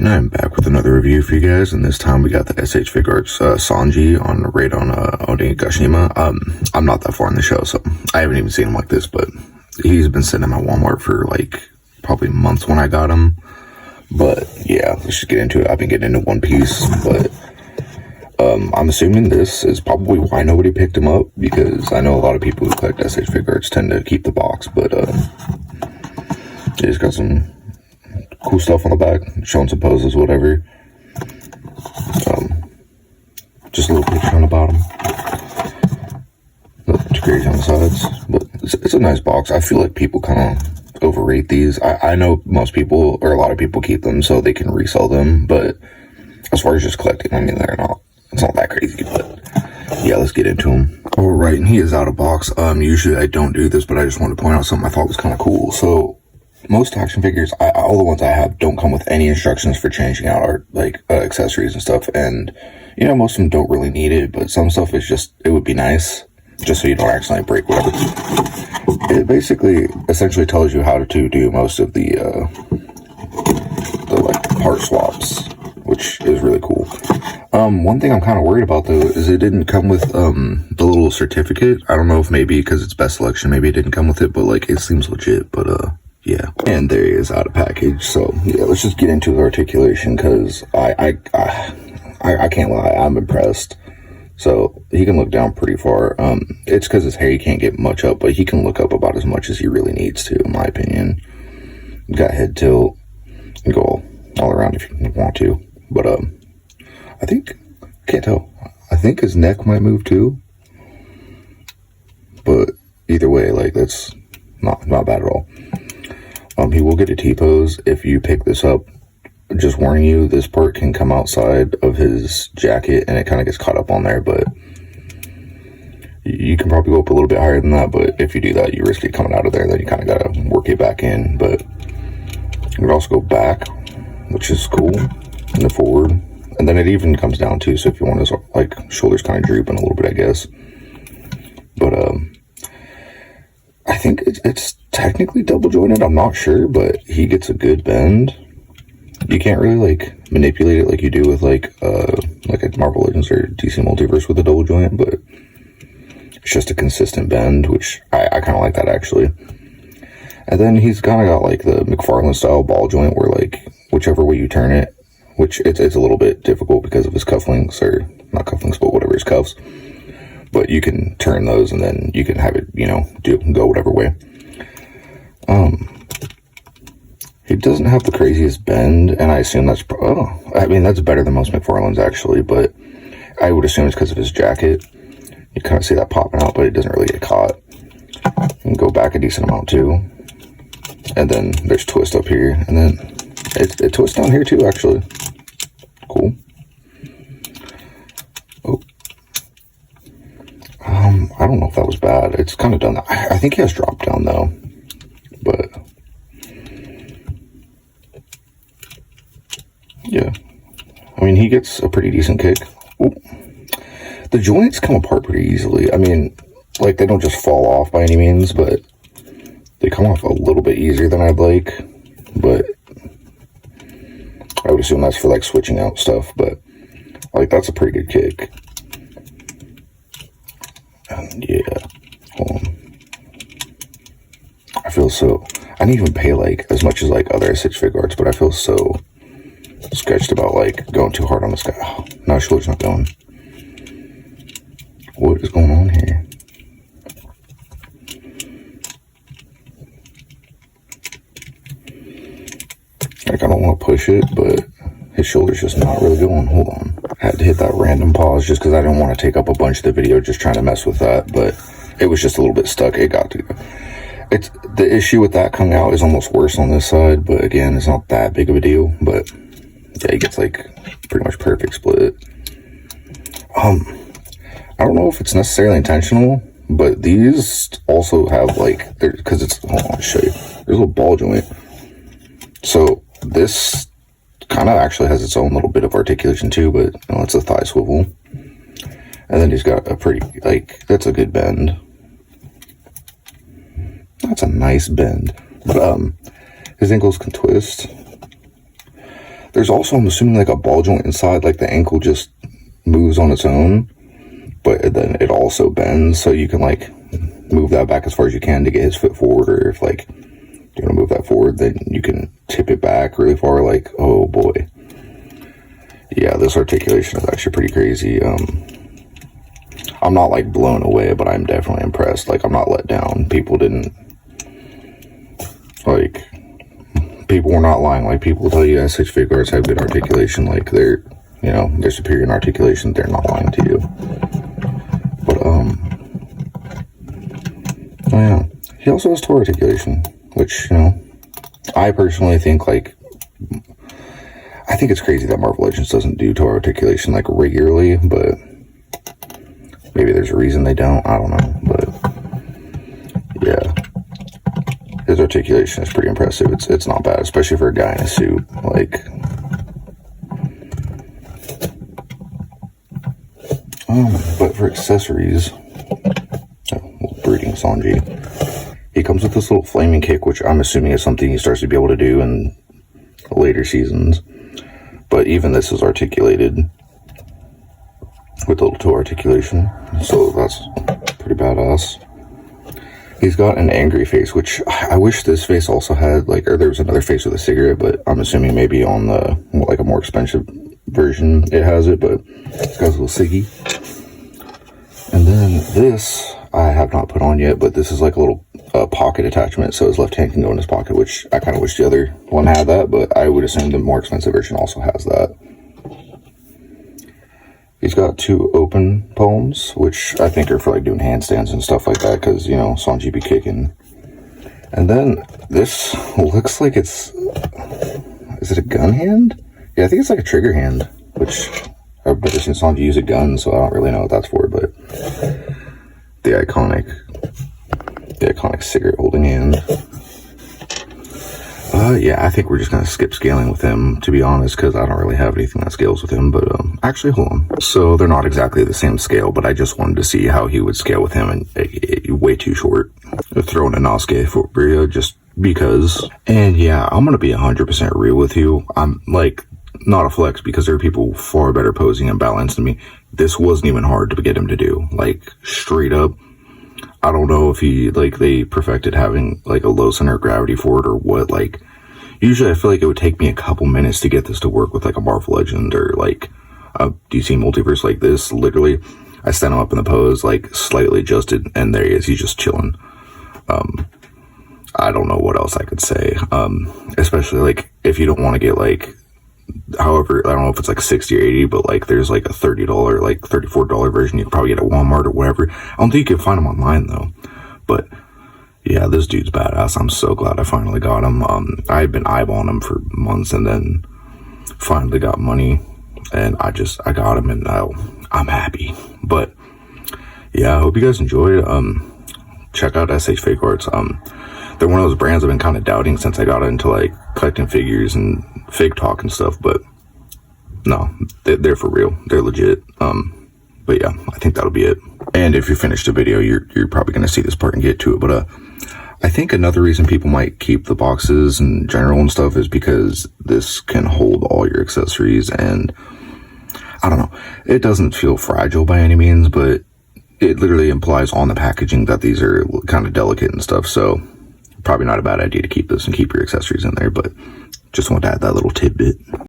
and I'm back with another review for you guys, and this time we got the SHFiguarts Sanji on Onigashima. I'm not that far in the show, so I haven't even seen him like this, but he's been sitting in my Walmart for like probably months when I got him. But yeah, let's just get into it. I've been getting into One Piece, but I'm assuming this is probably why nobody picked him up, because I know a lot of people who collect SHFiguarts tend to keep the box, but he's got some cool stuff on the back, showing some poses, whatever. Just a little picture on the bottom. Nothing too crazy on the sides, but it's a nice box. I feel like people kind of overrate these. I know most people, or a lot of people, keep them so they can resell them, but as far as just collecting, I mean, it's not that crazy, but yeah, let's get into them. Alright, and he is out of box. Usually I don't do this, but I just wanted to point out something I thought was kind of cool. So most action figures, all the ones I have, don't come with any instructions for changing out our accessories and stuff, and you know, most of them don't really need it, but some stuff is just, it would be nice just so you don't accidentally break whatever. It basically essentially tells you how to do most of the like part swaps, which is really cool. One thing I'm kind of worried about though is it didn't come with the little certificate. I don't know if maybe because it's best selection, maybe it didn't come with it, but like it seems legit. But yeah, and there he is out of package. So yeah, let's just get into the articulation, because I can't lie, I'm impressed. So he can look down pretty far. It's because his hair, he can't get much up, but he can look up about as much as he really needs to, in my opinion. Got head tilt and go all around if you want to, but I think, can't tell, I think his neck might move too, but either way, like, that's not bad at all. He will get a T-pose if you pick this up. Just warning you, this part can come outside of his jacket and it kind of gets caught up on there, but you can probably go up a little bit higher than that, but if you do that, you risk it coming out of there, then you kind of got to work it back in. But you could also go back, which is cool, and then forward, and then it even comes down too, so if you want his like shoulders kind of drooping a little bit, I guess. But I think it's technically double jointed, I'm not sure, but he gets a good bend. You can't really like manipulate it like you do with like a Marvel Legends or DC Multiverse with a double joint, but it's just a consistent bend, which I kind of like that actually. And then he's kind of got like the McFarlane style ball joint, where like whichever way you turn it, which it's a little bit difficult because of his cufflinks, or not cufflinks, but whatever, his cuffs. But you can turn those and then you can have it, you know, go whatever way. He doesn't have the craziest bend, and I assume that's, I mean, that's better than most McFarlane's actually, but I would assume it's because of his jacket. You kind of see that popping out, but it doesn't really get caught. You can go back a decent amount too. And then there's twist up here, and then it twists down here too, actually. Cool. Oh. I don't know if that was bad. It's kind of done that. I think he has drop down though, but yeah, I mean, he gets a pretty decent kick. Ooh. The joints come apart pretty easily. I mean, like, they don't just fall off by any means, but they come off a little bit easier than I'd like. But I would assume that's for like switching out stuff, but like, that's a pretty good kick. And yeah, hold on. I feel so, I didn't even pay like as much as like other SHFiguarts, but I feel so sketched about like going too hard on this guy. Oh, no, shoulder's not going. What is going on here? Like, I don't want to push it, but his shoulder's just not really going. Hold on. I had to hit that random pause just because I didn't want to take up a bunch of the video just trying to mess with that, but it was just a little bit stuck. It got to. It's the issue with that coming out is almost worse on this side, but again, it's not that big of a deal. But yeah, he gets like pretty much perfect split. I don't know if it's necessarily intentional, but these also have like, because it's, hold on, I'll show you. There's a little ball joint. So this kind of actually has its own little bit of articulation too, but you know, it's a thigh swivel. And then he's got a pretty, like, that's a good bend. That's a nice bend. But his ankles can twist. There's also, I'm assuming, like a ball joint inside, like the ankle just moves on its own, but then it also bends, so you can like move that back as far as you can to get his foot forward, or if like you want to move that forward, then you can tip it back really far. Like, oh boy. Yeah, this articulation is actually pretty crazy. I'm not like blown away, but I'm definitely impressed. Like, I'm not let down. People were not lying. Like, people tell you SHFiguarts have good articulation. Like, they're superior in articulation. They're not lying to you. But, oh yeah. He also has toe articulation, which, I personally think, like, I think it's crazy that Marvel Legends doesn't do toe articulation, like, regularly, but maybe there's a reason they don't. I don't know, but yeah. His articulation is pretty impressive. It's not bad, especially for a guy in a suit. Like, but for accessories, breeding Sanji, he comes with this little flaming kick, which I'm assuming is something he starts to be able to do in later seasons. But even this is articulated with a little toe articulation, so that's pretty badass. He's got an angry face, which I wish this face also had, like, or there was another face with a cigarette, but I'm assuming maybe on the, like, a more expensive version it has it, but it's got a little ciggy. And then this, I have not put on yet, but this is like a little pocket attachment, so his left hand can go in his pocket, which I kind of wish the other one had that, but I would assume the more expensive version also has that. He's got 2 open palms, which I think are for like doing handstands and stuff like that, because, Sanji be kicking. And then this looks like is it a gun hand? Yeah, I think it's like a trigger hand, which I've never seen Sanji use a gun, so I don't really know what that's for, but the iconic cigarette holding hand. Yeah, I think we're just going to skip scaling with him, to be honest, because I don't really have anything that scales with him, but actually, hold on. So they're not exactly the same scale, but I just wanted to see how he would scale with him, and way too short. Throwing a Nosuke for Bria just because. And yeah, I'm going to be 100% real with you. I'm like, not a flex, because there are people far better posing and balanced than me. This wasn't even hard to get him to do. Like, straight up. I don't know if they perfected having like a low center of gravity for it or what. Like, usually I feel like it would take me a couple minutes to get this to work with like a Marvel Legend or like a DC multiverse like this. Literally, I stand him up in the pose, like slightly adjusted, and there he is. He's just chilling. I don't know what else I could say. Especially like if you don't want to get like, however, I don't know if it's like 60 or 80, but like there's like a $30, like $34 version you can probably get at Walmart or whatever. I don't think you can find them online though. But yeah, this dude's badass. I'm so glad I finally got him. I've been eyeballing him for months, and then finally got money, and I got him, and I'm happy. But yeah, I hope you guys enjoyed. Check out SHFiguarts. They're one of those brands I've been kind of doubting since I got into like collecting figures and fig talk and stuff, but no, they're for real. They're legit. But yeah, I think that'll be it. And if you finish the video, you're probably going to see this part and get to it. But I think another reason people might keep the boxes in general and stuff is because this can hold all your accessories, and I don't know, it doesn't feel fragile by any means, but it literally implies on the packaging that these are kind of delicate and stuff. So probably not a bad idea to keep this and keep your accessories in there, but just wanted to add that little tidbit.